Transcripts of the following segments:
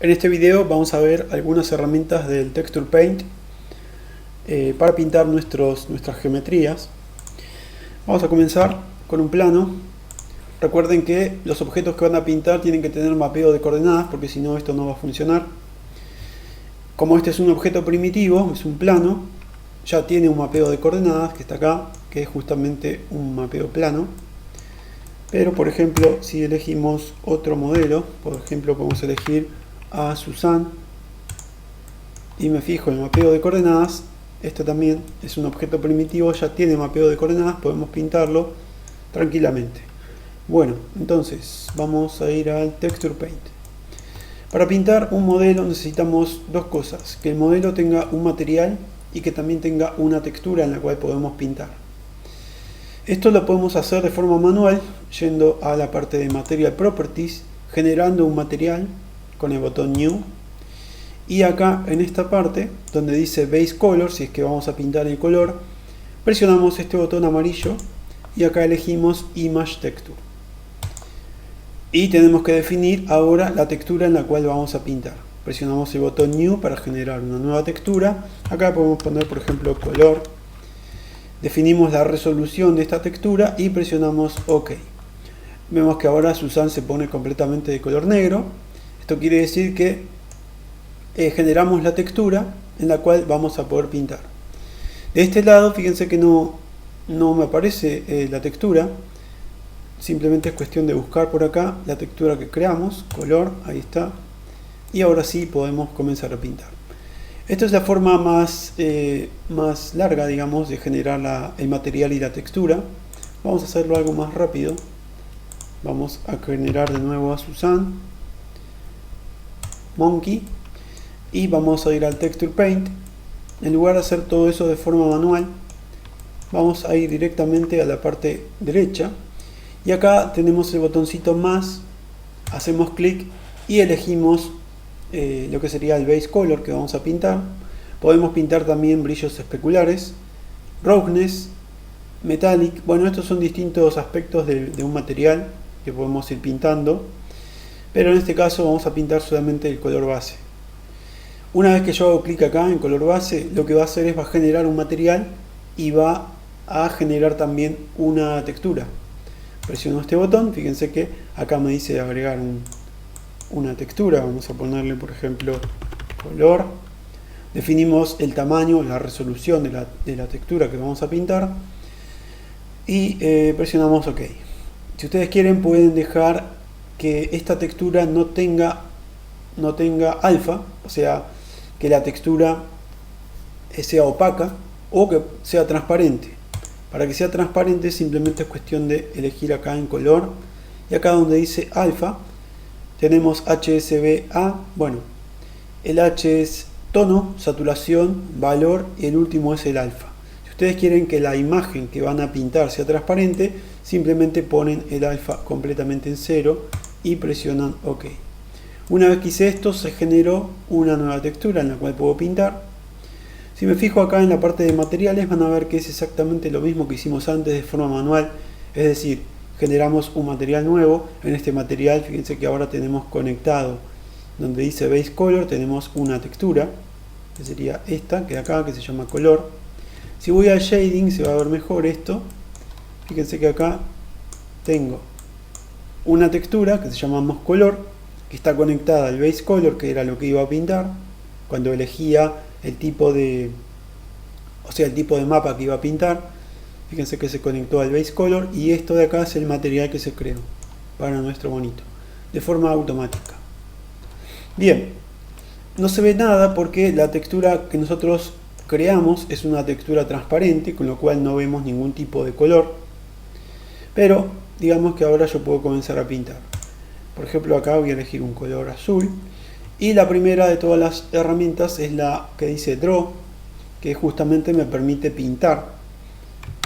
En este video vamos a ver algunas herramientas del Texture Paint para pintar nuestras geometrías. Vamos a comenzar con un plano. Recuerden que los objetos que van a pintar tienen que tener mapeo de coordenadas, porque si no esto no va a funcionar. Como este es un objeto primitivo, es un plano, ya tiene un mapeo de coordenadas que está acá, que es justamente un mapeo plano. Pero por ejemplo, si elegimos otro modelo, por ejemplo podemos elegir a Susan y me fijo en el mapeo de coordenadas, este también es un objeto primitivo, ya tiene mapeo de coordenadas, podemos pintarlo tranquilamente. Bueno, entonces vamos a ir al Texture Paint. Para pintar un modelo necesitamos dos cosas: que el modelo tenga un material y que también tenga una textura en la cual podemos pintar. Esto lo podemos hacer de forma manual, yendo a la parte de Material Properties, generando un material con el botón New, y acá en esta parte donde dice Base Color, si es que vamos a pintar el color, presionamos este botón amarillo y acá elegimos Image Texture. Y tenemos que definir ahora la textura en la cual vamos a pintar. Presionamos el botón New para generar una nueva textura. Acá podemos poner, por ejemplo, color. Definimos la resolución de esta textura y presionamos OK. Vemos que ahora Susan se pone completamente de color negro. Esto quiere decir que generamos la textura en la cual vamos a poder pintar. De este lado, fíjense que no me aparece la textura. Simplemente es cuestión de buscar por acá la textura que creamos, color, ahí está. Y ahora sí podemos comenzar a pintar. Esta es la forma más larga, digamos, de generar el material y la textura. Vamos a hacerlo algo más rápido. Vamos a generar de nuevo a Susan, Monkey, y vamos a ir al Texture Paint. En lugar de hacer todo eso de forma manual, vamos a ir directamente a la parte derecha. Y acá tenemos el botoncito más, hacemos clic y elegimos lo que sería el Base Color que vamos a pintar. Podemos pintar también brillos especulares, roughness, metallic. Bueno, estos son distintos aspectos de un material que podemos ir pintando, pero en este caso vamos a pintar solamente el color base. Una vez que yo hago clic acá en color base, lo que va a hacer es va a generar un material y va a generar también una textura. Presiono este botón, fíjense que acá me dice agregar una textura. Vamos a ponerle, por ejemplo, color. Definimos el tamaño, la resolución de la textura que vamos a pintar y presionamos OK. Si ustedes quieren, pueden dejar que esta textura no tenga alfa, o sea, que la textura sea opaca o que sea transparente. Para que sea transparente simplemente es cuestión de elegir acá en color, y acá donde dice alfa tenemos HSBA. Bueno, el H es tono, saturación, valor, y el último es el alfa. Si ustedes quieren que la imagen que van a pintar sea transparente, simplemente ponen el alfa completamente en 0 y presionan OK. Una vez que hice esto, se generó una nueva textura en la cual puedo pintar. Si me fijo acá en la parte de materiales, van a ver que es exactamente lo mismo que hicimos antes de forma manual. Es decir, generamos un material nuevo. En este material, fíjense que ahora tenemos conectado, donde dice Base Color, tenemos una textura, que sería esta, que de acá, que se llama color. Si voy al shading, se va a ver mejor esto. Fíjense que acá tengo una textura que se llama Moss Color, que está conectada al Base Color, que era lo que iba a pintar cuando elegía el tipo de mapa que iba a pintar. Fíjense que se conectó al Base Color, y esto de acá es el material que se creó para nuestro bonito de forma automática. Bien, no se ve nada porque la textura que nosotros creamos es una textura transparente, con lo cual no vemos ningún tipo de color. Pero digamos que ahora yo puedo comenzar a pintar. Por ejemplo, acá voy a elegir un color azul. Y la primera de todas las herramientas es la que dice Draw, que justamente me permite pintar.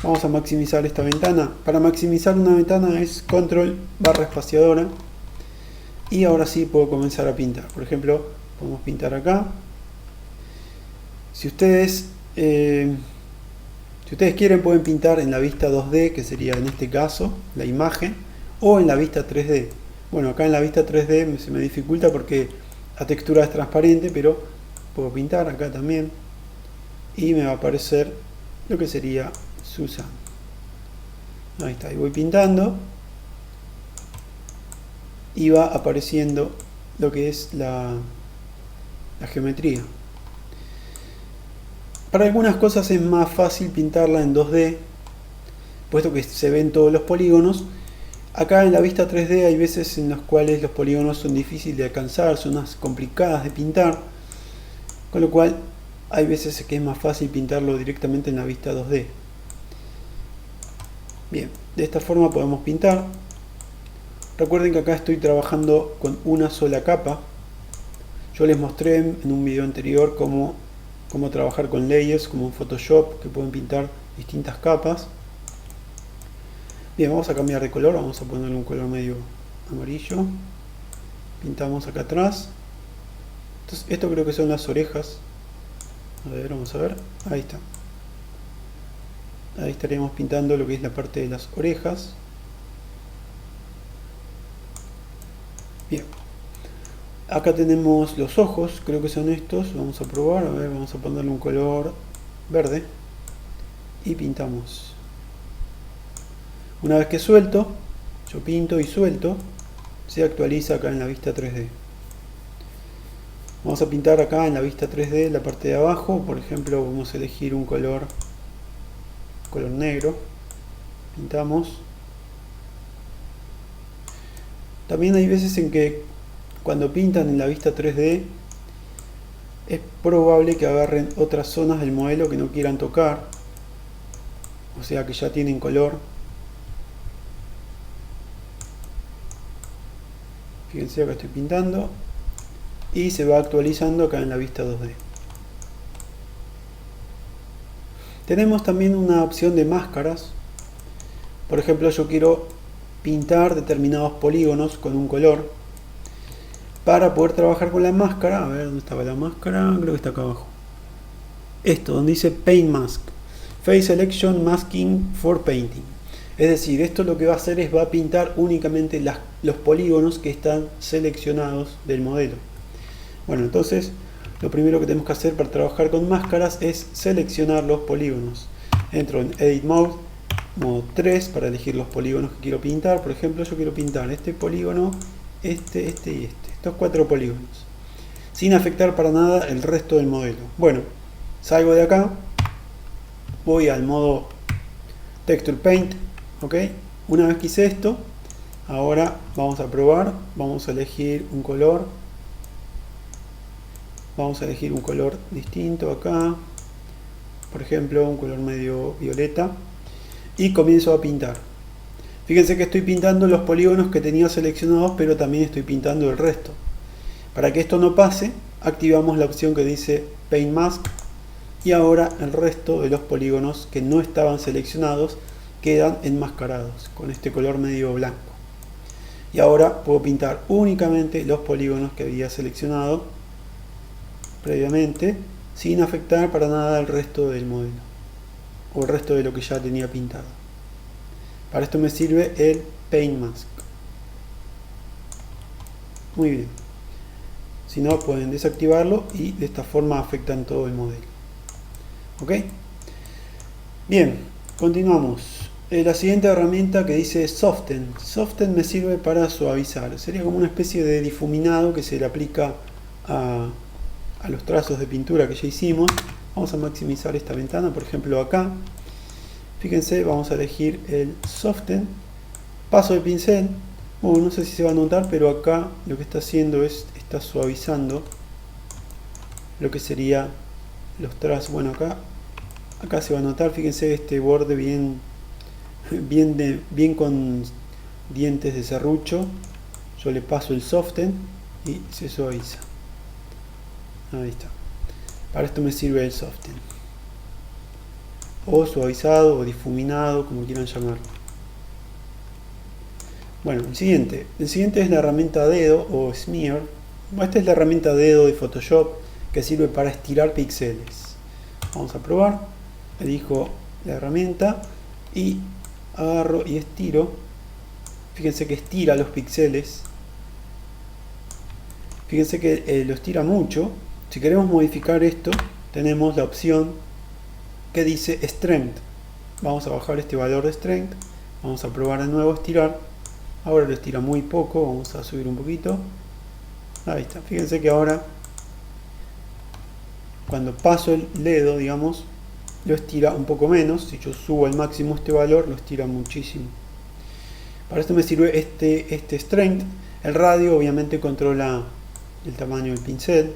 Vamos a maximizar esta ventana. Para maximizar una ventana es control barra espaciadora. Y ahora sí puedo comenzar a pintar. Por ejemplo, podemos pintar acá. Si ustedes quieren, pueden pintar en la vista 2D, que sería en este caso la imagen, o en la vista 3D. Bueno, acá en la vista 3D se me dificulta porque La textura es transparente, pero puedo pintar acá también. Y me va a aparecer lo que sería Susan. Ahí está, y voy pintando. Y va apareciendo lo que es la geometría. Para algunas cosas es más fácil pintarla en 2D, puesto que se ven todos los polígonos. Acá en la vista 3D hay veces en las cuales los polígonos son difíciles de alcanzar, son más complicadas de pintar, con lo cual hay veces que es más fácil pintarlo directamente en la vista 2D. Bien, de esta forma podemos pintar. Recuerden que acá estoy trabajando con una sola capa. Yo les mostré en un video anterior cómo trabajar con layers, como en Photoshop, que pueden pintar distintas capas. Bien, vamos a cambiar de color, vamos a ponerle un color medio amarillo. Pintamos acá atrás. Entonces, esto creo que son las orejas. A ver, vamos a ver. Ahí está. Ahí estaríamos pintando lo que es la parte de las orejas. Bien. Acá tenemos los ojos, creo que son estos. Vamos a probar, a ver, vamos a ponerle un color verde. Y pintamos. Una vez que suelto, yo pinto y suelto, se actualiza acá en la vista 3D. Vamos a pintar acá en la vista 3D la parte de abajo. Por ejemplo, vamos a elegir un color negro. Pintamos. También hay veces en que cuando pintan en la vista 3D es probable que agarren otras zonas del modelo que no quieran tocar, o sea que ya tienen color. Fíjense, acá estoy pintando y se va actualizando acá en la vista 2D. Tenemos también una opción de máscaras. Por ejemplo, yo quiero pintar determinados polígonos con un color. Para poder trabajar con la máscara, a ver dónde estaba la máscara, creo que está acá abajo. Esto, donde dice Paint Mask, Face Selection Masking for Painting. Es decir, esto lo que va a hacer es va a pintar únicamente los polígonos que están seleccionados del modelo. Bueno, entonces lo primero que tenemos que hacer para trabajar con máscaras es seleccionar los polígonos. Entro en Edit Mode, modo 3, para elegir los polígonos que quiero pintar. Por ejemplo, yo quiero pintar este polígono, este y este. Estos 4 polígonos, sin afectar para nada el resto del modelo. Bueno, salgo de acá, voy al modo Texture Paint, ok. Una vez que hice esto, ahora vamos a probar, vamos a elegir un color, distinto acá, por ejemplo un color medio violeta, y comienzo a pintar. Fíjense que estoy pintando los polígonos que tenía seleccionados, pero también estoy pintando el resto. Para que esto no pase, activamos la opción que dice Paint Mask, y ahora el resto de los polígonos que no estaban seleccionados quedan enmascarados con este color medio blanco. Y ahora puedo pintar únicamente los polígonos que había seleccionado previamente, sin afectar para nada el resto del modelo o el resto de lo que ya tenía pintado. Para esto me sirve el Paint Mask. Muy bien. Si no, pueden desactivarlo y de esta forma afectan todo el modelo. ¿Ok? Bien, continuamos. La siguiente herramienta que dice Soften. Soften me sirve para suavizar. Sería como una especie de difuminado que se le aplica a los trazos de pintura que ya hicimos. Vamos a maximizar esta ventana, por ejemplo acá. Fíjense, vamos a elegir el Soften, paso el pincel. Bueno, no sé si se va a notar, pero acá lo que está haciendo es, está suavizando lo que sería los trazos. Bueno, acá se va a notar, fíjense este borde bien con dientes de serrucho. Yo le paso el Soften y se suaviza. Ahí está. Para esto me sirve el Soften, o suavizado o difuminado, como quieran llamarlo. Bueno, el siguiente es la herramienta dedo o Smear. Esta es la herramienta dedo de Photoshop que sirve para estirar píxeles. Vamos a probar. Elijo la herramienta y agarro y estiro. Fíjense que estira los píxeles Fíjense que lo estira mucho. Si queremos modificar esto, tenemos la opción que dice Strength. Vamos a bajar este valor de Strength. Vamos a probar de nuevo estirar. Ahora lo estira muy poco. Vamos a subir un poquito. Ahí está. Fíjense que ahora, cuando paso el dedo, digamos, lo estira un poco menos. Si yo subo al máximo este valor, lo estira muchísimo. Para esto me sirve este Strength. El radio obviamente controla el tamaño del pincel,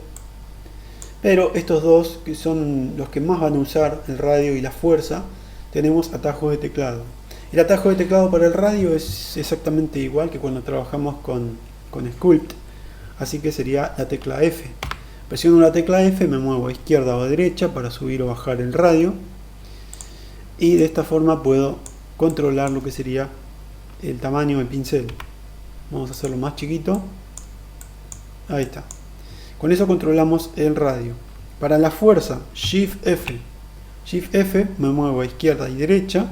pero estos dos, que son los que más van a usar, el radio y la fuerza, tenemos atajos de teclado. El atajo de teclado para el radio es exactamente igual que cuando trabajamos con Sculpt, así que sería la tecla F. Presiono la tecla F, me muevo a izquierda o a derecha para subir o bajar el radio, y de esta forma puedo controlar lo que sería el tamaño del pincel. Vamos a hacerlo más chiquito. Ahí está. Con eso controlamos el radio. Para la fuerza, Shift F. Shift F, me muevo a izquierda y derecha.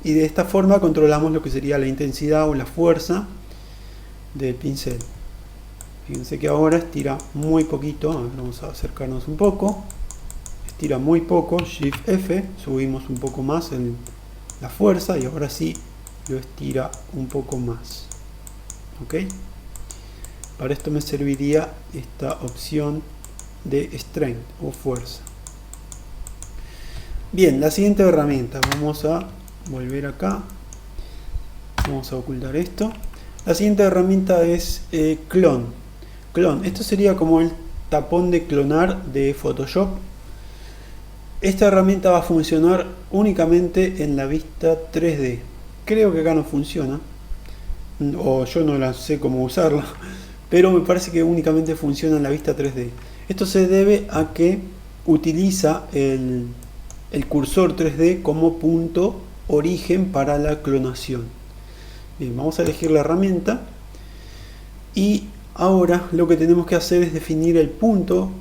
Y de esta forma controlamos lo que sería la intensidad o la fuerza del pincel. Fíjense que ahora estira muy poquito. A ver, vamos a acercarnos un poco. Estira muy poco. Shift F. Subimos un poco más en la fuerza. Y ahora sí lo estira un poco más. ¿Ok? Para esto me serviría esta opción de Strength o fuerza. Bien, la siguiente herramienta. Vamos a volver acá. Vamos a ocultar esto. La siguiente herramienta es Clone. Clone. Esto sería como el tapón de clonar de Photoshop. Esta herramienta va a funcionar únicamente en la vista 3D. Creo que acá no funciona. O yo no la sé cómo usarla. Pero me parece que únicamente funciona en la vista 3D. Esto se debe a que utiliza el cursor 3D como punto origen para la clonación. Bien, vamos a elegir la herramienta y ahora lo que tenemos que hacer es definir el punto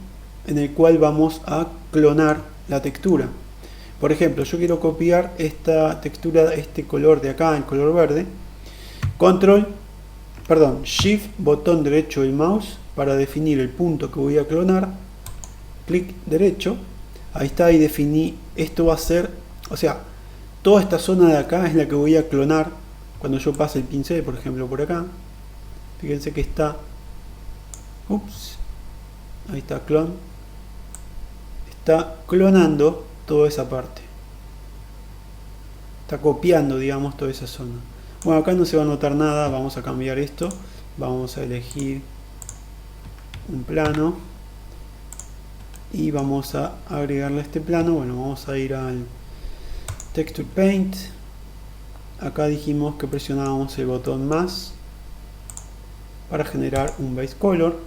en el cual vamos a clonar la textura. Por ejemplo, yo quiero copiar esta textura, este color de acá, el color verde. Shift, botón derecho del mouse para definir el punto que voy a clonar. Clic derecho. Ahí está, y definí. Esto va a ser, o sea, toda esta zona de acá es la que voy a clonar cuando yo pase el pincel, por ejemplo, por acá. Fíjense que está, ahí está clon. Está clonando toda esa parte. Está copiando, digamos, toda esa zona. Bueno, acá no se va a notar nada. Vamos a cambiar esto. Vamos a elegir un plano y vamos a agregarle a este plano. Bueno, vamos a ir al Texture Paint. Acá dijimos que presionábamos el botón más para generar un base color.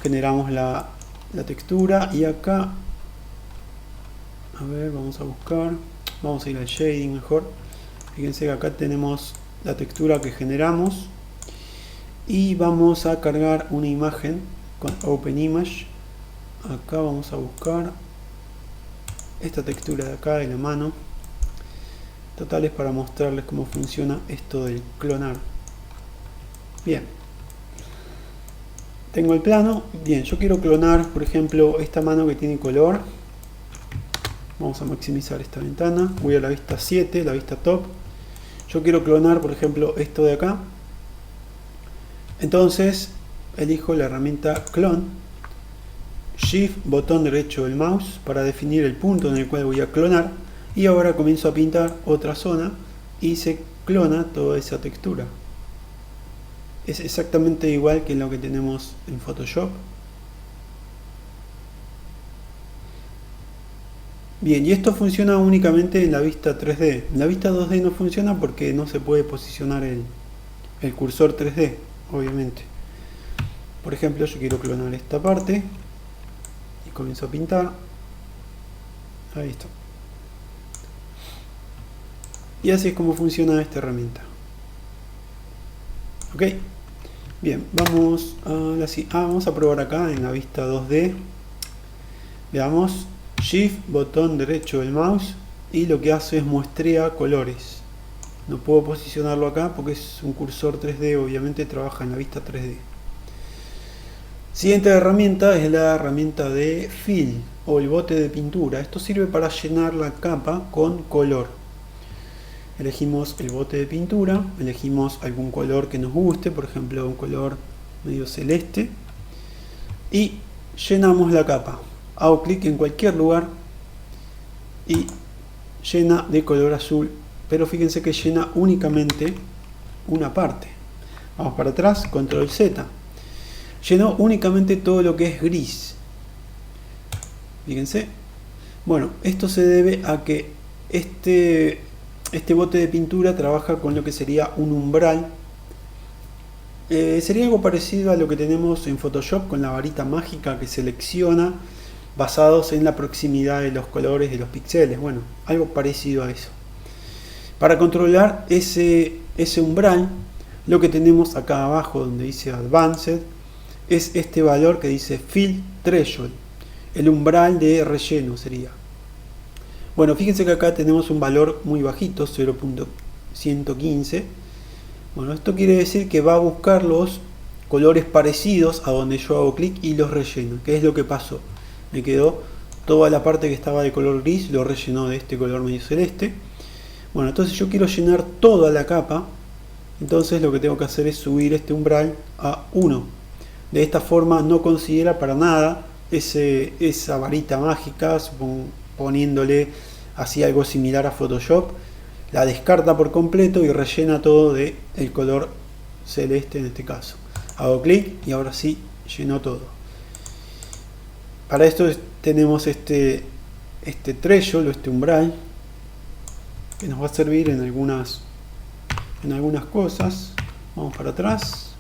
Generamos la textura y acá, a ver, vamos a buscar, vamos a ir al shading mejor. Fíjense que acá tenemos la textura que generamos y vamos a cargar una imagen con Open Image. Acá vamos a buscar esta textura de acá de la mano. Total, es para mostrarles cómo funciona esto del clonar. Bien, tengo el plano. Bien, yo quiero clonar, por ejemplo, esta mano que tiene color. Vamos a maximizar esta ventana. Voy a la vista 7, la vista top. Yo quiero clonar, por ejemplo, esto de acá. Entonces elijo la herramienta Clone. Shift, botón derecho del mouse para definir el punto en el cual voy a clonar. Y ahora comienzo a pintar otra zona y se clona toda esa textura. Es exactamente igual que lo que tenemos en Photoshop. Bien, y esto funciona únicamente en la vista 3D. En la vista 2D no funciona porque no se puede posicionar el cursor 3D, obviamente. Por ejemplo, yo quiero clonar esta parte y comienzo a pintar. Ahí está. Y así es como funciona esta herramienta. Ok. Bien, vamos a probar acá en la vista 2D. Veamos. Shift, botón derecho del mouse, y lo que hace es muestrea colores. No puedo posicionarlo acá porque es un cursor 3D, obviamente trabaja en la vista 3D. Siguiente herramienta es la herramienta de fill o el bote de pintura. Esto sirve para llenar la capa con color. Elegimos el bote de pintura, elegimos algún color que nos guste, por ejemplo un color medio celeste, y llenamos la capa. Hago clic en cualquier lugar y llena de color azul, pero fíjense que llena únicamente una parte. Vamos para atrás, control Z. Llenó únicamente todo lo que es gris. Fíjense. Bueno, esto se debe a que este bote de pintura trabaja con lo que sería un umbral. Sería algo parecido a lo que tenemos en Photoshop con la varita mágica que selecciona basados en la proximidad de los colores de los píxeles. Bueno, algo parecido a eso. Para controlar ese umbral, lo que tenemos acá abajo donde dice Advanced es este valor que dice Fill Threshold, el umbral de relleno sería. Bueno, fíjense que acá tenemos un valor muy bajito, 0.115. Bueno, esto quiere decir que va a buscar los colores parecidos a donde yo hago clic y los relleno. ¿Qué es lo que pasó? Me quedó toda la parte que estaba de color gris, lo rellenó de este color medio celeste. Bueno, entonces yo quiero llenar toda la capa, entonces lo que tengo que hacer es subir este umbral a 1. De esta forma no considera para nada esa varita mágica, poniéndole así algo similar a Photoshop, la descarta por completo y rellena todo de el color celeste en este caso. Hago clic y ahora sí llenó todo. Para esto tenemos este threshold o este umbral que nos va a servir en algunas cosas. Vamos para atrás,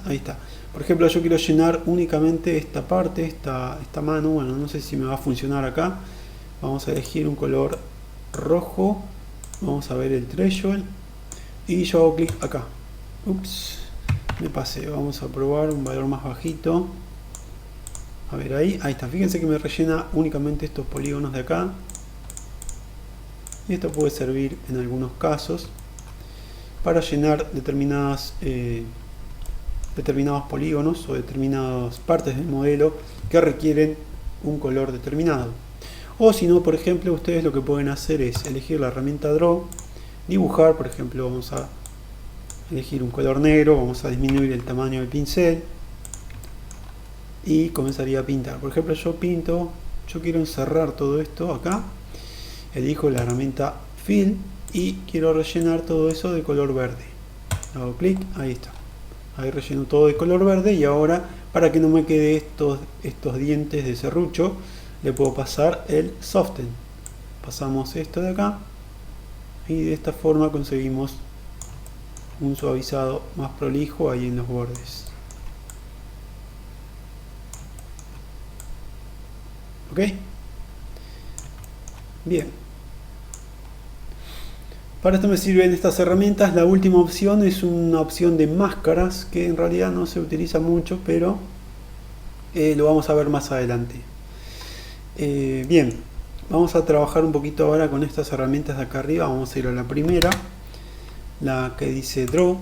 ahí está. Por ejemplo, yo quiero llenar únicamente esta parte, esta mano. Bueno, no sé si me va a funcionar acá. Vamos a elegir un color rojo. Vamos a ver el threshold. Y yo hago clic acá. Ups, me pasé. Vamos a probar un valor más bajito. A ver ahí está. Fíjense que me rellena únicamente estos polígonos de acá. Y esto puede servir en algunos casos para llenar determinados polígonos o determinadas partes del modelo que requieren un color determinado. O si no, por ejemplo, ustedes lo que pueden hacer es elegir la herramienta Draw, dibujar, por ejemplo, vamos a elegir un color negro, vamos a disminuir el tamaño del pincel y comenzaría a pintar. Por ejemplo, yo quiero encerrar todo esto acá, elijo la herramienta Fill y quiero rellenar todo eso de color verde. Hago clic, ahí está. Ahí relleno todo de color verde y ahora, para que no me quede estos dientes de serrucho, le puedo pasar el Soften. Pasamos esto de acá y de esta forma conseguimos un suavizado más prolijo ahí en los bordes. ¿Ok? Bien. Para esto me sirven estas herramientas. La última opción es una opción de máscaras que en realidad no se utiliza mucho, pero lo vamos a ver más adelante. Bien, vamos a trabajar un poquito ahora con estas herramientas de acá arriba. Vamos a ir a la primera, la que dice Draw,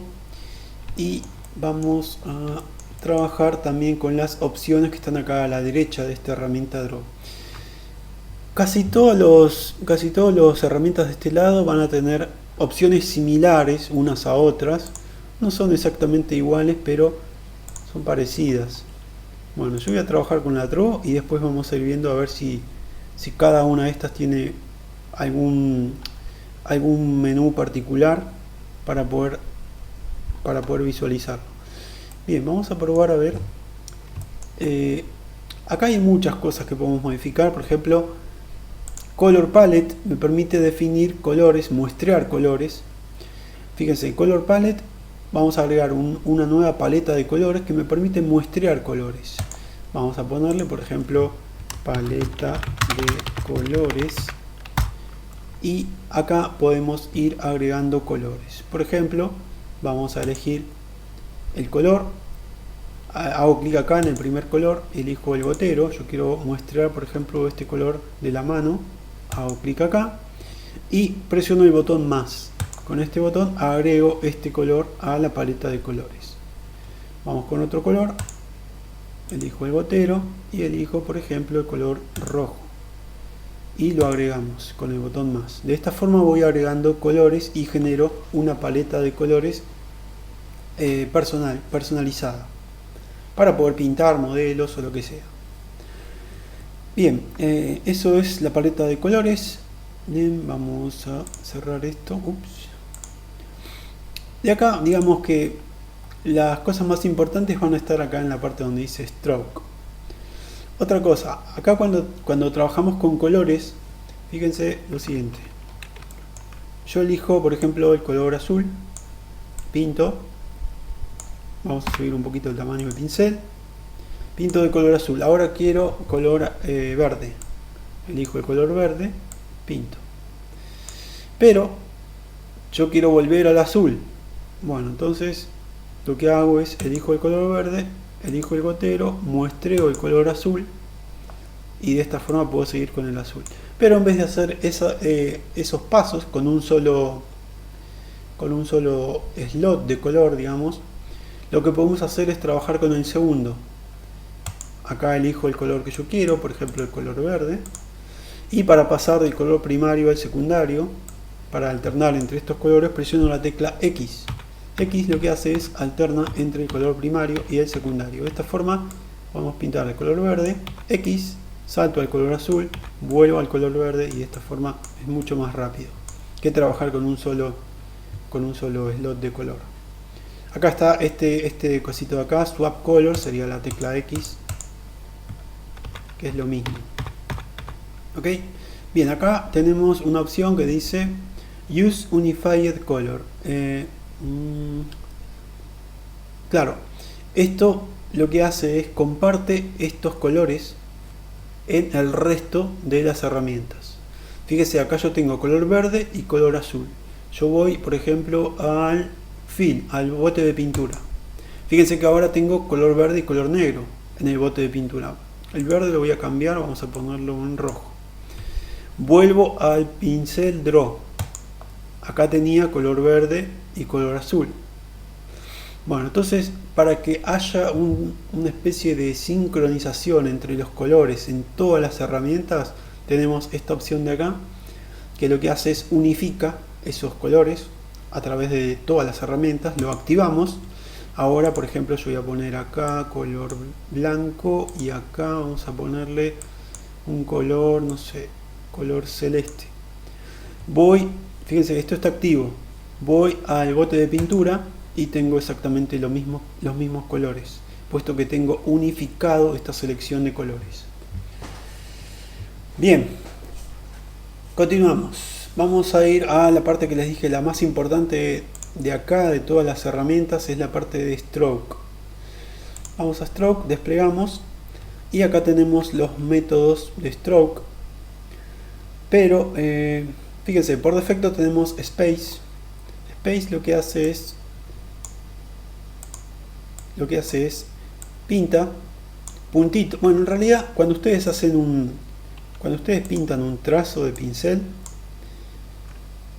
y vamos a trabajar también con las opciones que están acá a la derecha de esta herramienta Draw. Casi todas las herramientas de este lado van a tener opciones similares unas a otras. No son exactamente iguales, pero son parecidas. Bueno, yo voy a trabajar con la Draw y después vamos a ir viendo a ver si cada una de estas tiene algún menú particular para poder visualizarlo. Bien, vamos a probar a ver. Acá hay muchas cosas que podemos modificar. Por ejemplo, Color Palette me permite definir colores, muestrear colores. Fíjense, en Color Palette vamos a agregar una nueva paleta de colores que me permite muestrear colores. Vamos a ponerle, por ejemplo, paleta de colores. Y acá podemos ir agregando colores. Por ejemplo, vamos a elegir el color. Hago clic acá en el primer color, elijo el gotero. Yo quiero muestrear, por ejemplo, este color de la mano. Hago clic acá y presiono el botón más. Con este botón agrego este color a la paleta de colores. Vamos con otro color. elijo el gotero y elijo, por ejemplo, el color rojo. Y lo agregamos con el botón más. De esta forma voy agregando colores y genero una paleta de colores personalizada para poder pintar modelos o lo que sea. Bien, eso es la paleta de colores. Bien, vamos a cerrar esto. Ups. De acá, digamos que las cosas más importantes van a estar acá en la parte donde dice Stroke. Otra cosa, acá cuando trabajamos con colores, fíjense lo siguiente. Yo elijo, por ejemplo, el color azul, pinto. Vamos a subir un poquito el tamaño del pincel. Pinto de color azul. Ahora quiero color verde. Elijo el color verde, pinto. Pero yo quiero volver al azul. Bueno, entonces lo que hago es elijo el color verde, elijo el gotero, muestreo el color azul y de esta forma puedo seguir con el azul. Pero en vez de hacer esos pasos con un solo slot de color, digamos, lo que podemos hacer es trabajar con el segundo. Acá elijo el color que yo quiero, por ejemplo el color verde, y para pasar del color primario al secundario, para alternar entre estos colores, presiono la tecla X. X lo que hace es alterna entre el color primario y el secundario. De esta forma podemos pintar el color verde, X, salto al color azul, vuelvo al color verde y de esta forma es mucho más rápido que trabajar con un solo slot de color. Acá está este cosito de acá, Swap Color, sería la tecla X, que es lo mismo. ¿Ok? Bien, acá tenemos una opción que dice Use Unified Color. Claro, esto lo que hace es comparte estos colores en el resto de las herramientas. Fíjese, acá yo tengo color verde y color azul. Yo voy, por ejemplo, al fill, al bote de pintura. Fíjense que ahora tengo color verde y color negro en el bote de pintura. El verde lo voy a cambiar, vamos a ponerlo en rojo. Vuelvo al pincel Draw. Acá tenía color verde y color azul. Bueno, entonces para que haya una especie de sincronización entre los colores en todas las herramientas, tenemos esta opción de acá, que lo que hace es unifica esos colores a través de todas las herramientas, lo activamos. Ahora, por ejemplo, yo voy a poner acá color blanco y acá vamos a ponerle un color, no sé, color celeste. Fíjense, esto está activo. Voy al bote de pintura y tengo exactamente los mismos colores, puesto que tengo unificado esta selección de colores. Bien, continuamos. Vamos a ir a la parte que les dije, la más importante de acá, de todas las herramientas, es la parte de Stroke. Vamos a Stroke, desplegamos, y acá tenemos los métodos de Stroke. Pero, fíjense, por defecto tenemos Space. Space lo que hace es pinta puntito. Bueno, en realidad cuando ustedes pintan un trazo de pincel,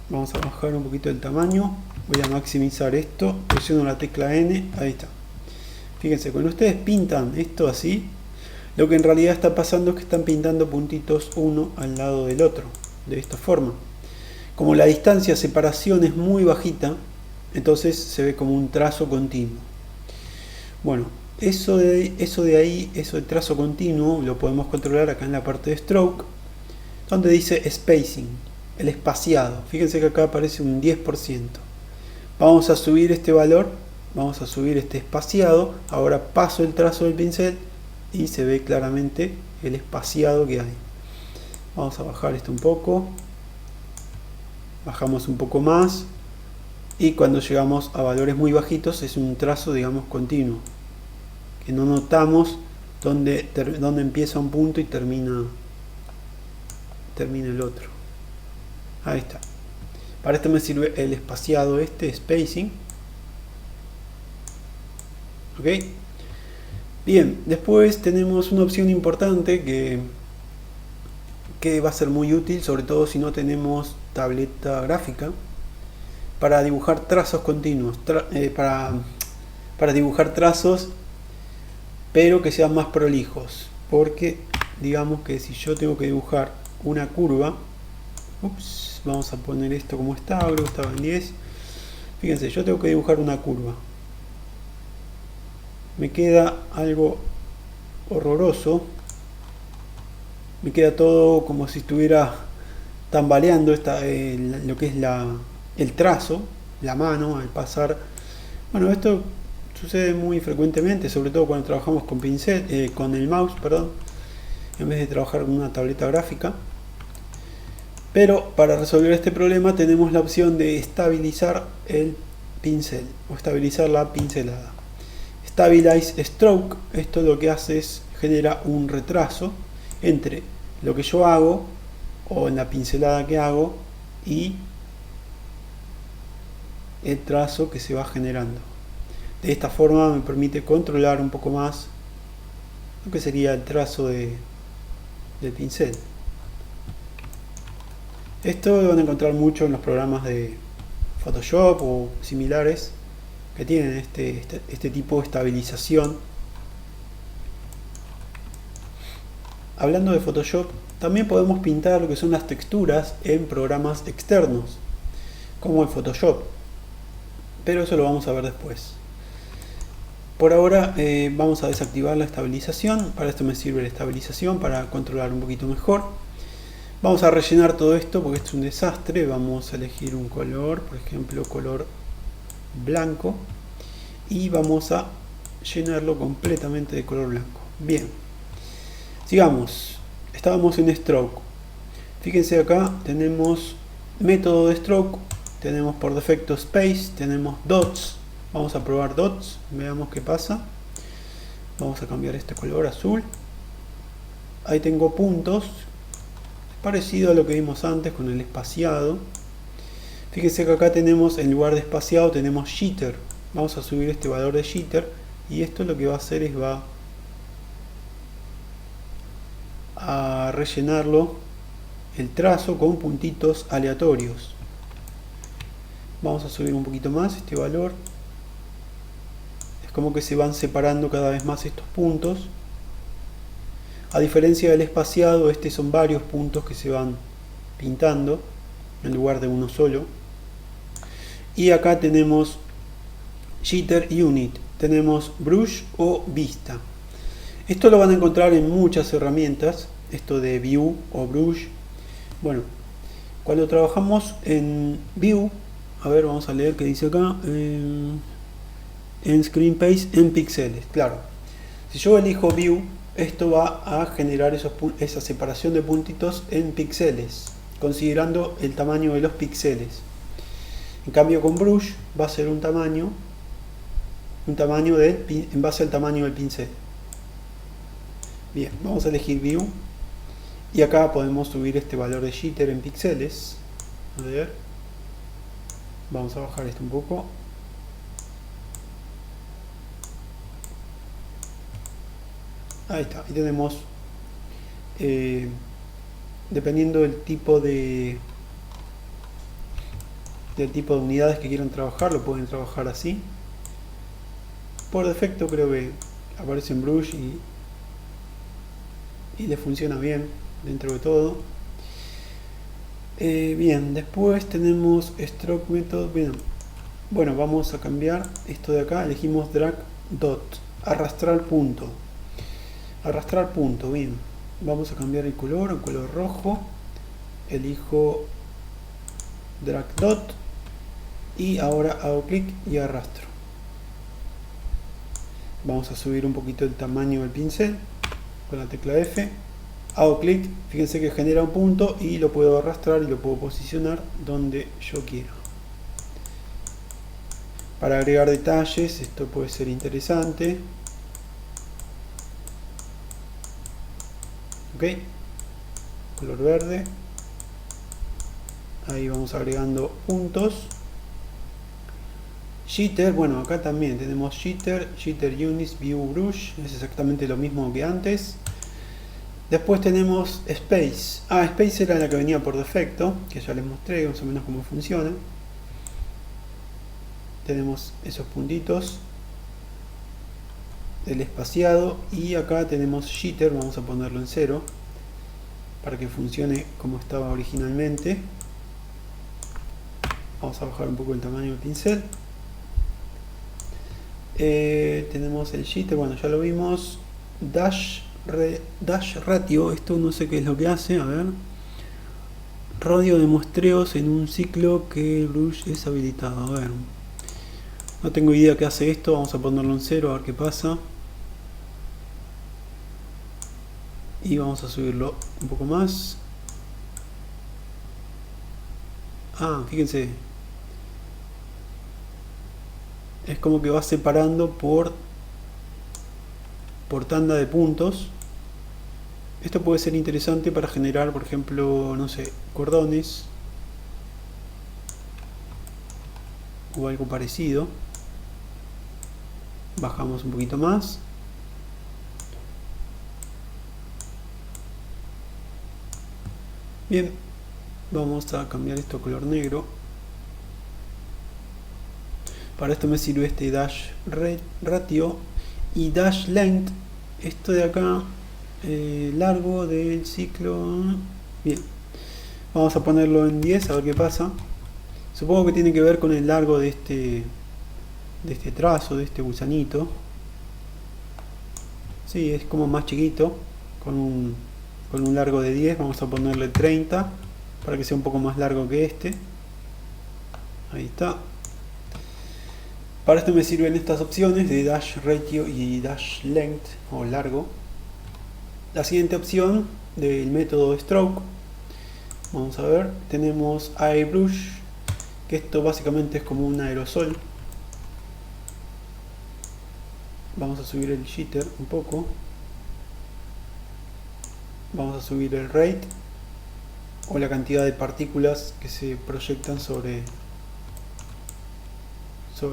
vamos a bajar un poquito el tamaño, voy a maximizar esto, presiono la tecla N, ahí está. Fíjense, cuando ustedes pintan esto así, lo que en realidad está pasando es que están pintando puntitos uno al lado del otro, de esta forma. Como la distancia de separación es muy bajita, entonces se ve como un trazo continuo. Bueno, eso de trazo continuo lo podemos controlar acá en la parte de Stroke, donde dice Spacing, el espaciado. Fíjense que acá aparece un 10%. Vamos a subir este valor, vamos a subir este espaciado. Ahora paso el trazo del pincel y se ve claramente el espaciado que hay. Vamos a bajar esto un poco, bajamos un poco más, y cuando llegamos a valores muy bajitos es un trazo, digamos, continuo, que no notamos dónde empieza un punto y termina el otro. Ahí está. Para esto me sirve el espaciado spacing. Ok. Bien, después tenemos una opción importante que va a ser muy útil, sobre todo si no tenemos tableta gráfica, para dibujar trazos continuos, para dibujar trazos pero que sean más prolijos, porque digamos que si yo tengo que dibujar una curva, vamos a poner esto como está, creo que estaba en 10. Fíjense, yo tengo que dibujar una curva, me queda algo horroroso, me queda todo como si estuviera tambaleando lo que es el trazo, la mano al pasar. Bueno, esto sucede muy frecuentemente, sobre todo cuando trabajamos con pincel, con el mouse, perdón, en vez de trabajar con una tableta gráfica. Pero para resolver este problema tenemos la opción de estabilizar el pincel o estabilizar la pincelada. Stabilize Stroke, esto lo que hace es genera un retraso entre lo que yo hago o en la pincelada que hago y el trazo que se va generando. De esta forma me permite controlar un poco más lo que sería el trazo del pincel. Esto lo van a encontrar mucho en los programas de Photoshop o similares que tienen este tipo de estabilización. Hablando de Photoshop, también podemos pintar lo que son las texturas en programas externos, como el Photoshop, pero eso lo vamos a ver después. Por ahora vamos a desactivar la estabilización. Para esto me sirve la estabilización, para controlar un poquito mejor. Vamos a rellenar todo esto porque esto es un desastre. Vamos a elegir un color, por ejemplo color blanco, y vamos a llenarlo completamente de color blanco. Bien, sigamos. Estábamos en Stroke. Fíjense acá, tenemos método de Stroke, tenemos por defecto Space, tenemos Dots. Vamos a probar Dots, veamos qué pasa. Vamos a cambiar este color azul. Ahí tengo puntos, parecido a lo que vimos antes con el espaciado. Fíjense que acá tenemos, en lugar de espaciado, tenemos jitter. Vamos a subir este valor de jitter y esto lo que va a hacer es va a rellenarlo el trazo con puntitos aleatorios. Vamos a subir un poquito más este valor. Es como que se van separando cada vez más estos puntos. A diferencia del espaciado, son varios puntos que se van pintando en lugar de uno solo. Y acá tenemos Jitter Unit, tenemos Brush o Vista. Esto lo van a encontrar en muchas herramientas, esto de View o Brush. Bueno, cuando trabajamos en View, a ver, vamos a leer qué dice acá, en Screen Page en píxeles. Claro, si yo elijo View, esto va a generar esa separación de puntitos en píxeles, considerando el tamaño de los píxeles. En cambio con Brush va a ser un tamaño en base al tamaño del pincel. Bien, vamos a elegir View y acá podemos subir este valor de jitter en píxeles. A ver, vamos a bajar esto un poco. Ahí está, y tenemos, dependiendo del tipo de unidades que quieran trabajar, lo pueden trabajar así. Por defecto creo que aparece en Brush y le funciona bien dentro de todo. Bien, después tenemos Stroke Method. Bien, bueno, vamos a cambiar esto de acá. Elegimos Drag Dot, arrastrar punto. Arrastrar punto, bien. Vamos a cambiar el color, un color rojo. Elijo Drag Dot y ahora hago clic y arrastro. Vamos a subir un poquito el tamaño del pincel con la tecla F. Hago clic, fíjense que genera un punto y lo puedo arrastrar y lo puedo posicionar donde yo quiera. Para agregar detalles, esto puede ser interesante. Ok, color verde. Ahí vamos agregando puntos. Jitter, bueno, acá también tenemos Jitter, Jitter Units, View, Brush, es exactamente lo mismo que antes. Después tenemos Space. Space era la que venía por defecto, que ya les mostré más o menos cómo funciona. Tenemos esos puntitos. el espaciado, y acá tenemos jitter, vamos a ponerlo en 0 para que funcione como estaba originalmente. Vamos a bajar un poco el tamaño del pincel. Tenemos el jitter, bueno, ya lo vimos. Dash ratio, esto no sé qué es lo que hace, a ver. Radio de muestreos en un ciclo que el brush es habilitado. A ver, no tengo idea qué hace esto, vamos a ponerlo en 0 a ver qué pasa. Y vamos a subirlo un poco más. Ah, fíjense, es como que va separando por tanda de puntos. Esto puede ser interesante para generar, por ejemplo, no sé, cordones o algo parecido. Bajamos un poquito más. Bien, vamos a cambiar esto a color negro. Para esto me sirve este dash ratio y dash length, esto de acá, largo del ciclo. Bien, vamos a ponerlo en 10 a ver qué pasa. Supongo que tiene que ver con el largo de este trazo, de este gusanito. Sí, es como más chiquito, con un largo de 10. Vamos a ponerle 30 para que sea un poco más largo que este. Ahí está. Para esto me sirven estas opciones de dash ratio y dash length o largo. La siguiente opción del método stroke, vamos a ver, tenemos airbrush, que esto básicamente es como un aerosol. Vamos a subir el jitter un poco. Vamos a subir el rate o la cantidad de partículas que se proyectan sobre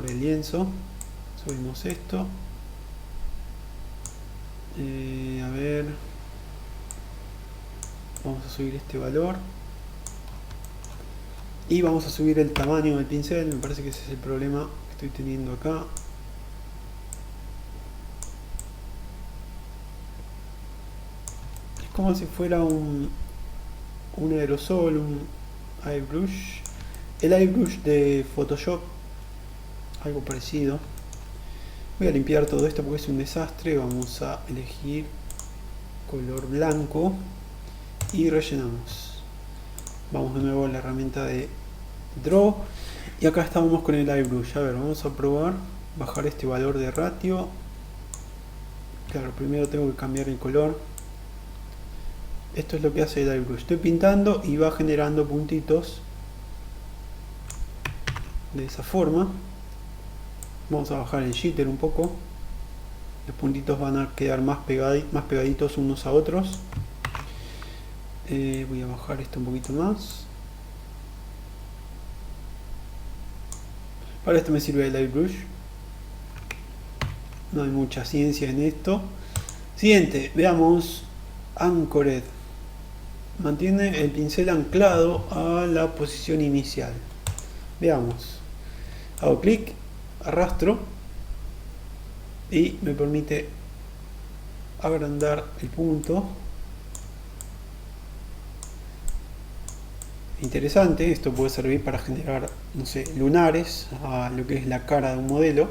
el lienzo. Subimos esto. A ver, vamos a subir este valor y vamos a subir el tamaño del pincel. Me parece que ese es el problema que estoy teniendo acá. Es como si fuera un aerosol, un airbrush, el airbrush de Photoshop, algo parecido. Voy a limpiar todo esto porque es un desastre. Vamos a elegir color blanco y rellenamos. Vamos de nuevo a la herramienta de Draw y acá estamos con el airbrush. A ver, vamos a probar bajar este valor de ratio. Claro, primero tengo que cambiar el color. Esto es lo que hace el airbrush. Estoy pintando y va generando puntitos de esa forma. Vamos a bajar el jitter un poco. Los puntitos van a quedar más pegaditos unos a otros. Voy a bajar esto un poquito más. Para esto me sirve el airbrush. No hay mucha ciencia en esto. Siguiente, veamos Anchored. Mantiene el pincel anclado a la posición inicial. Veamos. Hago clic, arrastro y me permite agrandar el punto. Interesante, esto puede servir para generar, no sé, lunares a lo que es la cara de un modelo.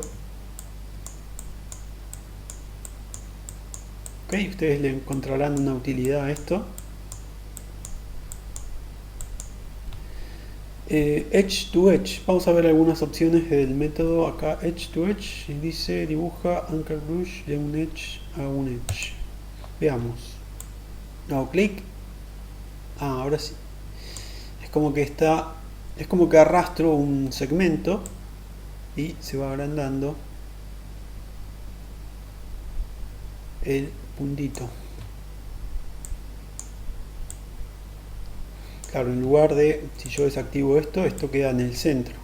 Ok, ustedes le encontrarán una utilidad a esto. Edge to Edge, vamos a ver algunas opciones del método acá. Edge to Edge dice dibuja Anchor Brush de un edge a un edge. Veamos. Hago clic. Ahora sí. Es como que arrastro un segmento y se va agrandando el puntito. Claro, en lugar de, si yo desactivo esto queda en el centro.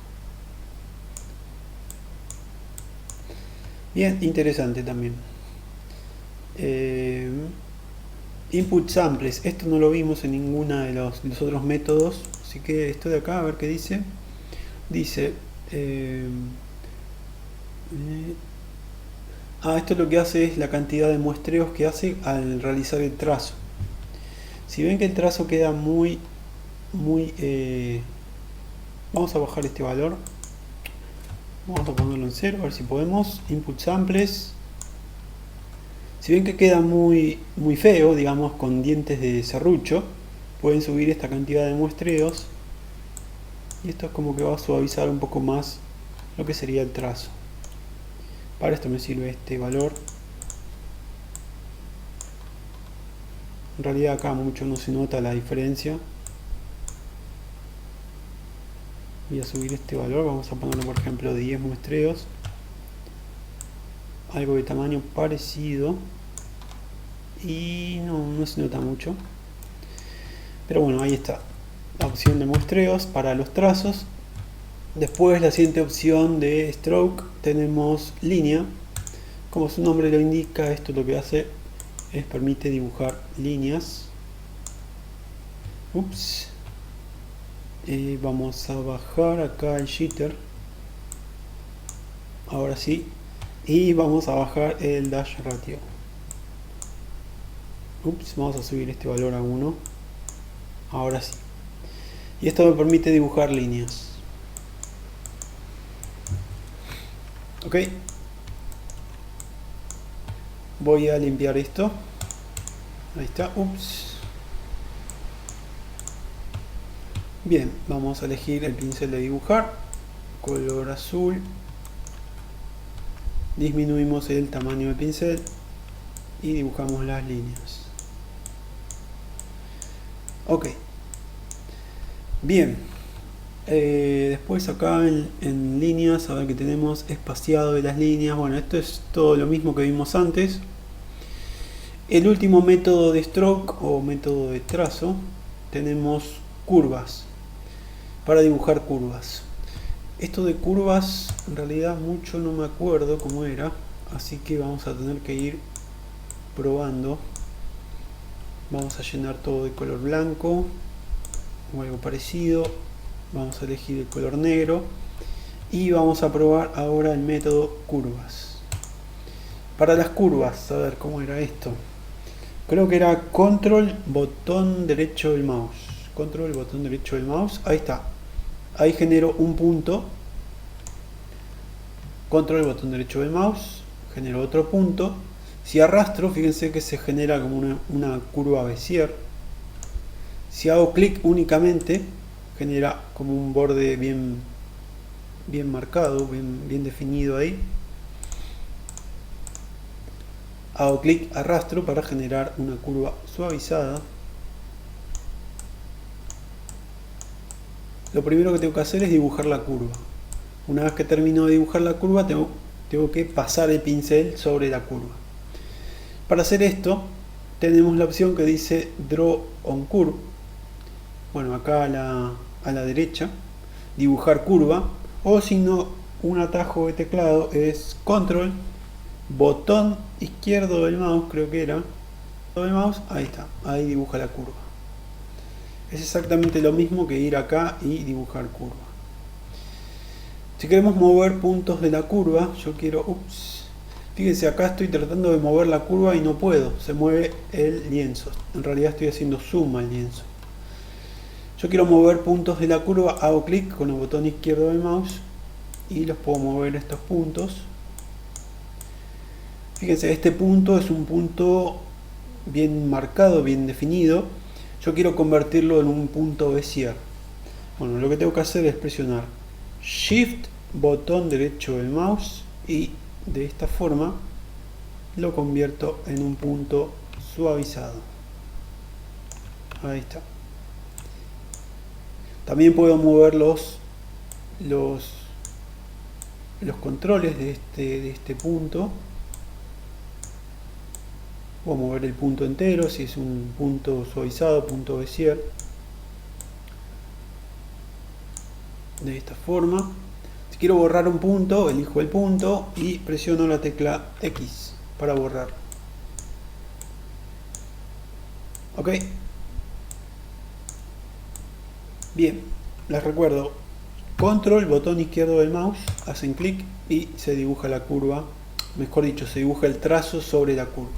Bien, interesante también. Input samples, esto no lo vimos en ninguna de los otros métodos, así que esto de acá, a ver qué dice. Dice Esto lo que hace es la cantidad de muestreos que hace al realizar el trazo. Si ven que el trazo queda muy vamos a bajar este valor, vamos a ponerlo en 0, a ver si podemos. Input samples. Si ven que queda muy feo, digamos con dientes de serrucho, pueden subir esta cantidad de muestreos y esto es como que va a suavizar un poco más lo que sería el trazo. Para esto me sirve este valor. En realidad acá mucho no se nota la diferencia. Voy a subir este valor, vamos a ponerlo por ejemplo 10 muestreos. Algo de tamaño parecido. Y no se nota mucho. Pero bueno, ahí está. La opción de muestreos para los trazos. Después la siguiente opción de stroke tenemos línea. Como su nombre lo indica, esto lo que hace es permite dibujar líneas. Vamos a bajar acá el jitter. Ahora sí. Y vamos a bajar el dash ratio. Vamos a subir este valor a 1. Ahora sí. Y esto me permite dibujar líneas. Ok. Voy a limpiar esto. Ahí está. Bien, vamos a elegir el pincel de dibujar. Color azul. Disminuimos el tamaño del pincel. Y dibujamos las líneas. Ok. Bien. Después acá en líneas, a ver que tenemos espaciado de las líneas. Bueno, esto es todo lo mismo que vimos antes. El último método de stroke o método de trazo, tenemos curvas, para dibujar curvas. Esto de curvas, en realidad mucho no me acuerdo cómo era, así que vamos a tener que ir probando. Vamos a llenar todo de color blanco o algo parecido. Vamos a elegir el color negro y vamos a probar ahora el método curvas. Para las curvas, a ver cómo era esto. Creo que era control botón derecho del mouse. Control botón derecho del mouse. Ahí está. Ahí genero un punto. Control botón derecho del mouse. Genero otro punto. Si arrastro, fíjense que se genera como una curva Bézier. Si hago clic únicamente, genera como un borde bien marcado, bien definido ahí. Hago clic, arrastro para generar una curva suavizada. Lo primero que tengo que hacer es dibujar la curva. Una vez que termino de dibujar la curva, tengo que pasar el pincel sobre la curva. Para hacer esto, tenemos la opción que dice Draw on Curve. Bueno, acá a la derecha, dibujar curva. O si no, un atajo de teclado es Control, botón izquierdo del mouse, creo que era. Del mouse, ahí está, ahí dibuja la curva. Es exactamente lo mismo que ir acá y dibujar curva. Si queremos mover puntos de la curva, yo quiero... Fíjense, acá estoy tratando de mover la curva y no puedo. Se mueve el lienzo. En realidad estoy haciendo zoom al lienzo. Yo quiero mover puntos de la curva, hago clic con el botón izquierdo del mouse y los puedo mover estos puntos. Fíjense, este punto es un punto bien marcado, bien definido. Yo quiero convertirlo en un punto Bézier. Bueno, lo que tengo que hacer es presionar Shift, botón derecho del mouse y de esta forma lo convierto en un punto suavizado. Ahí está. También puedo mover los controles de este punto. Puedo mover el punto entero si es un punto suavizado, punto Bézier. De esta forma. Si quiero borrar un punto, elijo el punto y presiono la tecla X para borrar. Ok. Bien, les recuerdo, control, botón izquierdo del mouse, hacen clic y se dibuja la curva mejor dicho, se dibuja el trazo sobre la curva.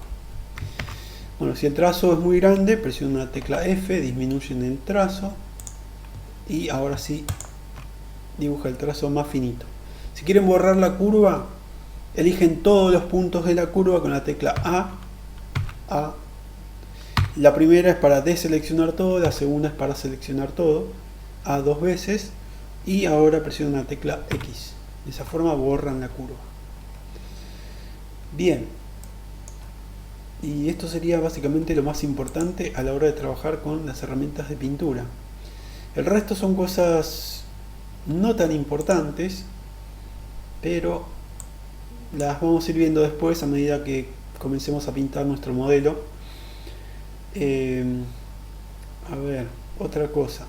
Bueno, si el trazo es muy grande, presionan la tecla F, disminuyen el trazo y ahora sí dibuja el trazo más finito. Si quieren borrar la curva, eligen todos los puntos de la curva con la tecla A. La primera es para deseleccionar todo, la segunda es para seleccionar todo, A 2 veces, y ahora presionan la tecla X. De esa forma borran la curva. Bien. Y esto sería básicamente lo más importante a la hora de trabajar con las herramientas de pintura. El resto son cosas no tan importantes, pero las vamos a ir viendo después a medida que comencemos a pintar nuestro modelo. A ver, otra cosa.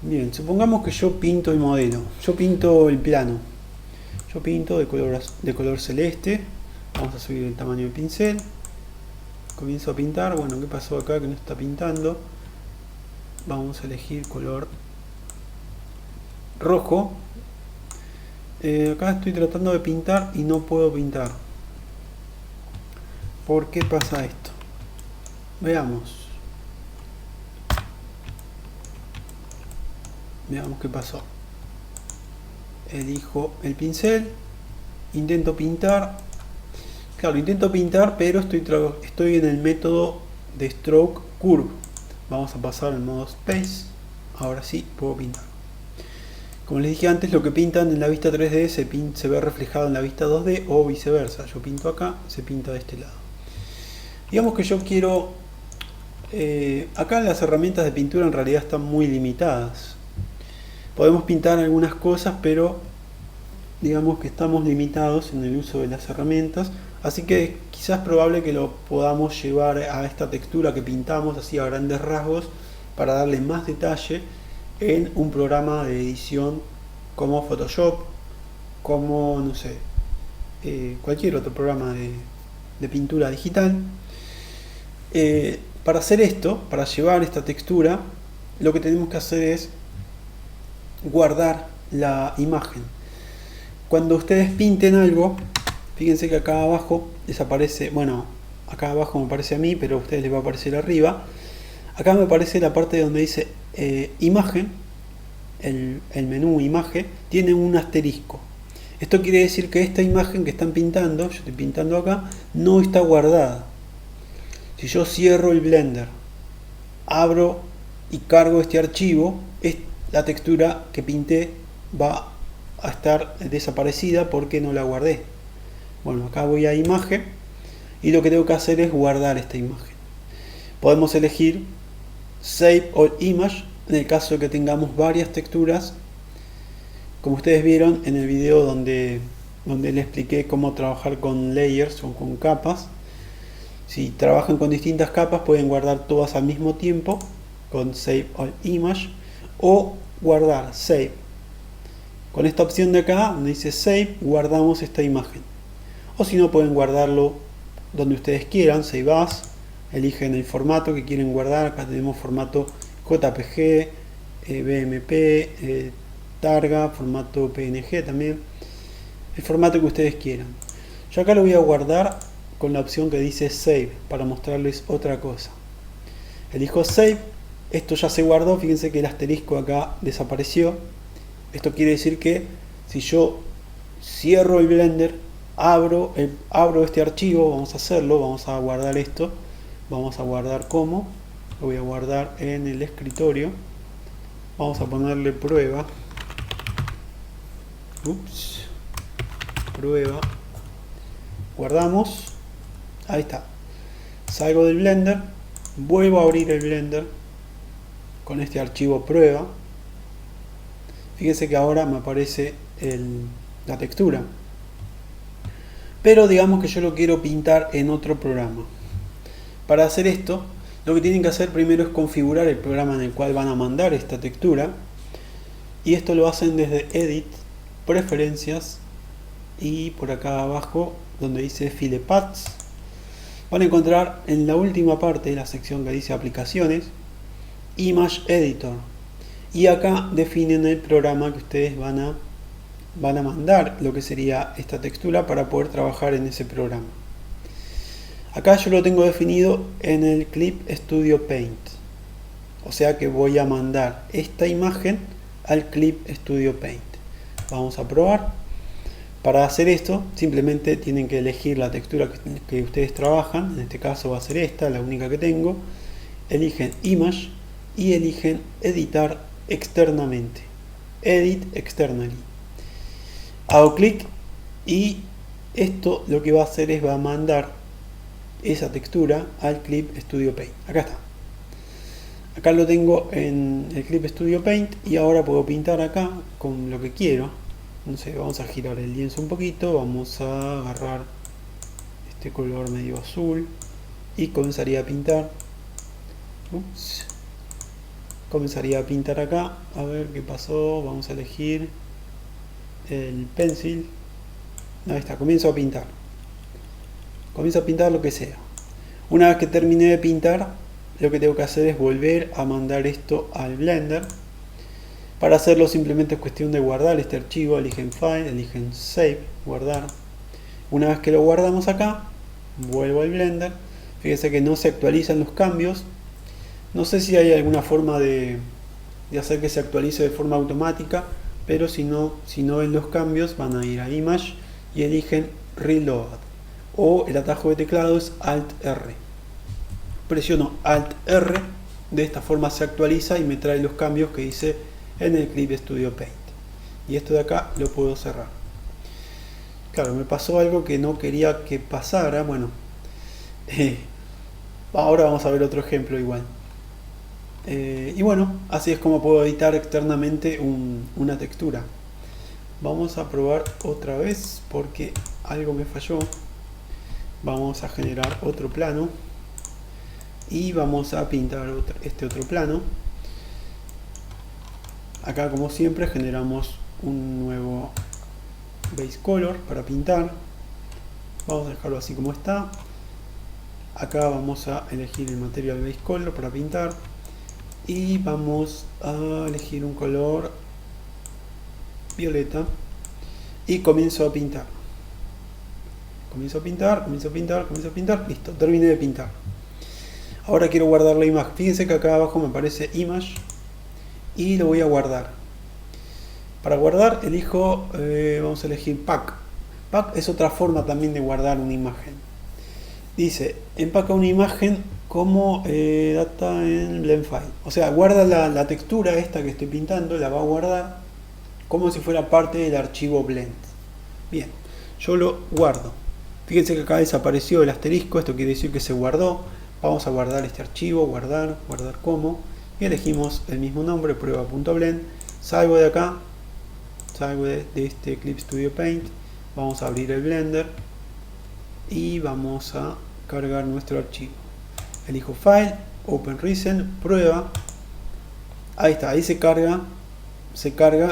Bien, supongamos que yo pinto el modelo, yo pinto el plano, yo pinto de color celeste. Vamos a subir el tamaño del pincel, comienzo a pintar. Bueno, ¿qué pasó acá que no está pintando? Vamos a elegir color rojo. Acá estoy tratando de pintar y no puedo pintar. ¿Por qué pasa esto? Veamos qué pasó. Elijo el pincel, intento pintar. Claro, intento pintar, pero estoy en el método de Stroke Curve. Vamos a pasar al modo Space. Ahora sí puedo pintar. Como les dije antes, lo que pintan en la vista 3D se ve reflejado en la vista 2D o viceversa. Yo pinto acá, se pinta de este lado. Digamos que yo quiero... acá las herramientas de pintura en realidad están muy limitadas. Podemos pintar algunas cosas, pero digamos que estamos limitados en el uso de las herramientas. Así que quizás es probable que lo podamos llevar a esta textura que pintamos así a grandes rasgos para darle más detalle en un programa de edición como Photoshop, como no sé, cualquier otro programa de pintura digital. Para hacer esto, para llevar esta textura, lo que tenemos que hacer es guardar la imagen. Cuando ustedes pinten algo, fíjense que acá abajo desaparece, bueno, acá abajo me aparece a mí, pero a ustedes les va a aparecer arriba. Acá me aparece la parte donde dice imagen, el menú imagen, tiene un asterisco. Esto quiere decir que esta imagen que están pintando, yo estoy pintando acá, no está guardada. Si yo cierro el Blender, abro y cargo este archivo, la textura que pinté va a estar desaparecida porque no la guardé. Bueno, acá voy a imagen y lo que tengo que hacer es guardar esta imagen. Podemos elegir Save All Image en el caso de que tengamos varias texturas, como ustedes vieron en el video donde les expliqué cómo trabajar con layers o con capas. Si trabajan con distintas capas pueden guardar todas al mismo tiempo con Save All Image o guardar Save. Con esta opción de acá donde dice Save, guardamos esta imagen. O si no, pueden guardarlo donde ustedes quieran, Save As, eligen el formato que quieren guardar. Acá tenemos formato JPG, BMP, Targa, formato PNG también, el formato que ustedes quieran. Yo acá lo voy a guardar con la opción que dice Save para mostrarles otra cosa. Elijo Save, esto ya se guardó, fíjense que el asterisco acá desapareció. Esto quiere decir que si yo cierro el Blender, abro este archivo, vamos a hacerlo, vamos a guardar esto, vamos a guardar como, lo voy a guardar en el escritorio, vamos a ponerle prueba, prueba, guardamos, ahí está, salgo del Blender, vuelvo a abrir el Blender con este archivo prueba. Fíjense que ahora me aparece la textura. Pero digamos que yo lo quiero pintar en otro programa. Para hacer esto, lo que tienen que hacer primero es configurar el programa en el cual van a mandar esta textura. Y esto lo hacen desde Edit, Preferencias y por acá abajo donde dice File Paths. Van a encontrar en la última parte de la sección que dice Aplicaciones, Image Editor. Y acá definen el programa que ustedes van a van a mandar lo que sería esta textura para poder trabajar en ese programa. Acá yo lo tengo definido en el Clip Studio Paint. O sea que voy a mandar esta imagen al Clip Studio Paint. Vamos a probar. Para hacer esto simplemente tienen que elegir la textura que ustedes trabajan. En este caso va a ser esta, la única que tengo. Eligen Image y eligen Editar externamente. Edit Externally. Hago clic y esto lo que va a hacer es va a mandar esa textura al Clip Studio Paint. Acá está. Acá lo tengo en el Clip Studio Paint y ahora puedo pintar acá con lo que quiero. No sé, vamos a girar el lienzo un poquito, vamos a agarrar este color medio azul y comenzaría a pintar. Ups. Comenzaría a pintar acá, a ver qué pasó. Vamos a elegir el pencil. Ahí está, comienzo a pintar. Comienzo a pintar lo que sea. Una vez que terminé de pintar, lo que tengo que hacer es volver a mandar esto al Blender. Para hacerlo simplemente es cuestión de guardar este archivo. Eligen File, eligen Save, guardar. Una vez que lo guardamos acá, vuelvo al Blender. Fíjense que no se actualizan los cambios. No sé si hay alguna forma de hacer que se actualice de forma automática, pero si no ven los cambios, van a ir a Image y eligen Reload. O el atajo de teclado es Alt R. Presiono Alt R, de esta forma se actualiza y me trae los cambios que hice en el Clip Studio Paint. Y esto de acá lo puedo cerrar. Claro, me pasó algo que no quería que pasara. Bueno, ahora vamos a ver otro ejemplo igual. Y bueno, así es como puedo editar externamente una textura. Vamos a probar otra vez porque algo me falló. Vamos a generar otro plano y vamos a pintar este otro plano. Acá, como siempre, generamos un nuevo base color para pintar. Vamos a dejarlo así como está. Acá vamos a elegir el material base color para pintar y vamos a elegir un color violeta y comienzo a pintar. Comienzo a pintar, comienzo a pintar, comienzo a pintar. Listo, terminé de pintar. Ahora quiero guardar la imagen. Fíjense que acá abajo me aparece Image y lo voy a guardar. Para guardar elijo, vamos a elegir Pack. Pack es otra forma también de guardar una imagen. Dice, empaca una imagen como data en blend file. O sea, guarda la textura esta que estoy pintando, la va a guardar como si fuera parte del archivo blend. Bien, yo lo guardo. Fíjense que acá desapareció el asterisco, esto quiere decir que se guardó. Vamos a guardar este archivo, guardar como, y elegimos el mismo nombre, prueba.blend. Salgo de acá, salgo de este Clip Studio Paint, vamos a abrir el Blender y vamos a cargar nuestro archivo. Elijo File, Open Recent, prueba. Ahí está, ahí se carga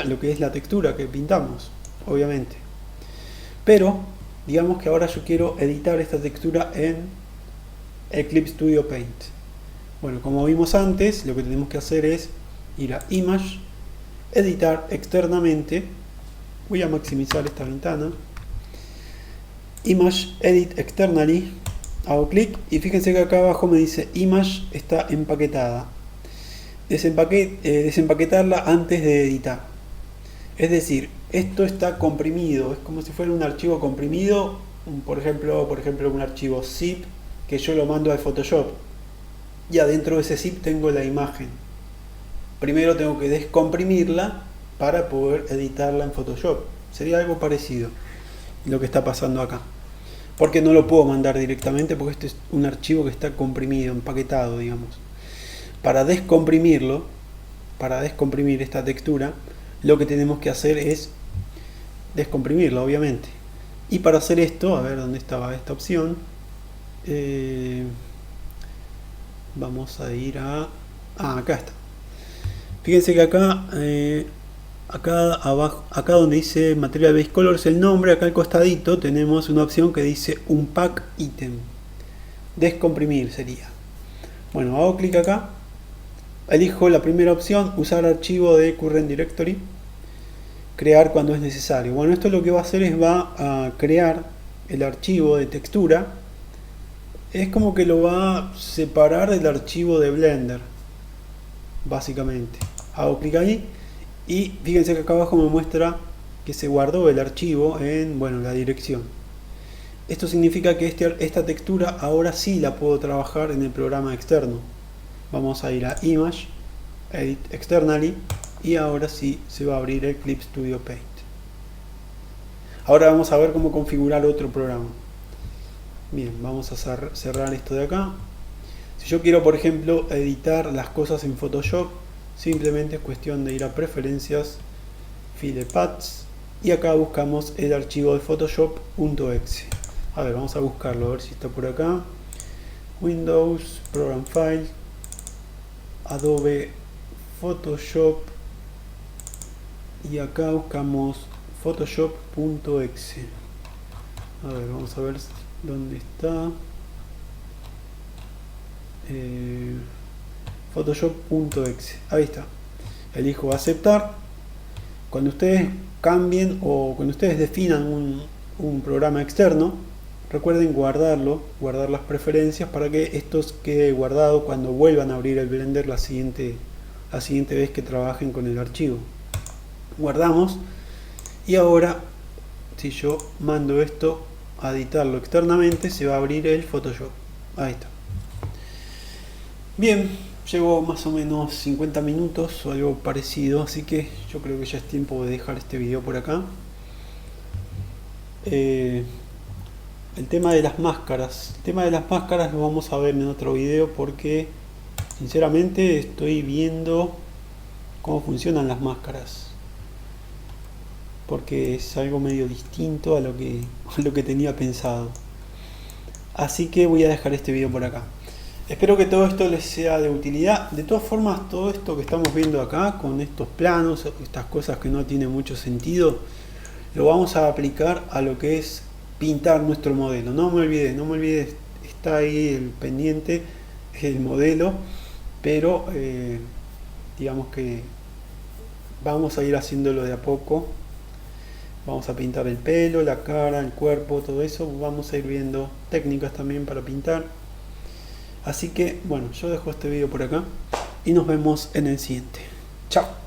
lo que es la textura que pintamos, obviamente. Pero digamos que ahora yo quiero editar esta textura en el Clip Studio Paint. Bueno, como vimos antes, lo que tenemos que hacer es ir a Image, editar externamente. Voy a maximizar esta ventana. Image, Edit Externally. Hago clic y fíjense que acá abajo me dice Image está empaquetada. Desempaquetarla antes de editar. Es decir, esto está comprimido. Es como si fuera un archivo comprimido. Por ejemplo, un archivo zip que yo lo mando al Photoshop. Y adentro de ese zip tengo la imagen. Primero tengo que descomprimirla para poder editarla en Photoshop. Sería algo parecido lo que está pasando acá. Porque no lo puedo mandar directamente porque este es un archivo que está comprimido, empaquetado, digamos. Para descomprimirlo, para descomprimir esta textura, lo que tenemos que hacer es descomprimirla, obviamente. Y para hacer esto, a ver dónde estaba esta opción. Vamos a ir a... acá está. Fíjense que acá abajo, acá donde dice Material Base Colors, el nombre, acá al costadito tenemos una opción que dice Unpack Item. Descomprimir sería. Bueno, hago clic acá. Elijo la primera opción, usar archivo de Current Directory. crear cuando es necesario. Bueno, esto lo que va a hacer es va a crear el archivo de textura. Es como que lo va a separar del archivo de Blender, básicamente. Hago clic ahí y fíjense que acá abajo me muestra que se guardó el archivo en, bueno, la dirección. Esto significa que esta textura ahora sí la puedo trabajar en el programa externo. Vamos a ir a Image, Edit Externally, y ahora sí se va a abrir el Clip Studio Paint. Ahora vamos a ver cómo configurar otro programa. Bien, vamos a cerrar esto de acá. Si yo quiero, por ejemplo, editar las cosas en Photoshop, simplemente es cuestión de ir a Preferencias, File Paths, y acá buscamos el archivo de Photoshop.exe. A ver, vamos a buscarlo, a ver si está por acá. Windows, Program File, Adobe Photoshop, y acá buscamos Photoshop.exe. A ver, vamos a ver dónde está. Photoshop.exe, ahí está. Elijo aceptar. Cuando ustedes cambien o cuando ustedes definan un programa externo, recuerden guardar las preferencias para que esto quede guardado cuando vuelvan a abrir el Blender la siguiente vez que trabajen con el archivo. Guardamos, y ahora si yo mando esto a editarlo externamente, se va a abrir el Photoshop. Ahí está. Bien, llevo más o menos 50 minutos o algo parecido, así que yo creo que ya es tiempo de dejar este video por acá. El tema de las máscaras. El tema de las máscaras lo vamos a ver en otro video, porque sinceramente estoy viendo cómo funcionan las máscaras, porque es algo medio distinto a lo que tenía pensado. Así que voy a dejar este video por acá. Espero que todo esto les sea de utilidad. De todas formas, todo esto que estamos viendo acá, con estos planos, estas cosas que no tienen mucho sentido, lo vamos a aplicar a lo que es pintar nuestro modelo. No me olvides, está ahí el pendiente, el modelo, pero digamos que vamos a ir haciéndolo de a poco. Vamos a pintar el pelo, la cara, el cuerpo, todo eso. Vamos a ir viendo técnicas también para pintar. Así que, bueno, yo dejo este video por acá y nos vemos en el siguiente. Chao.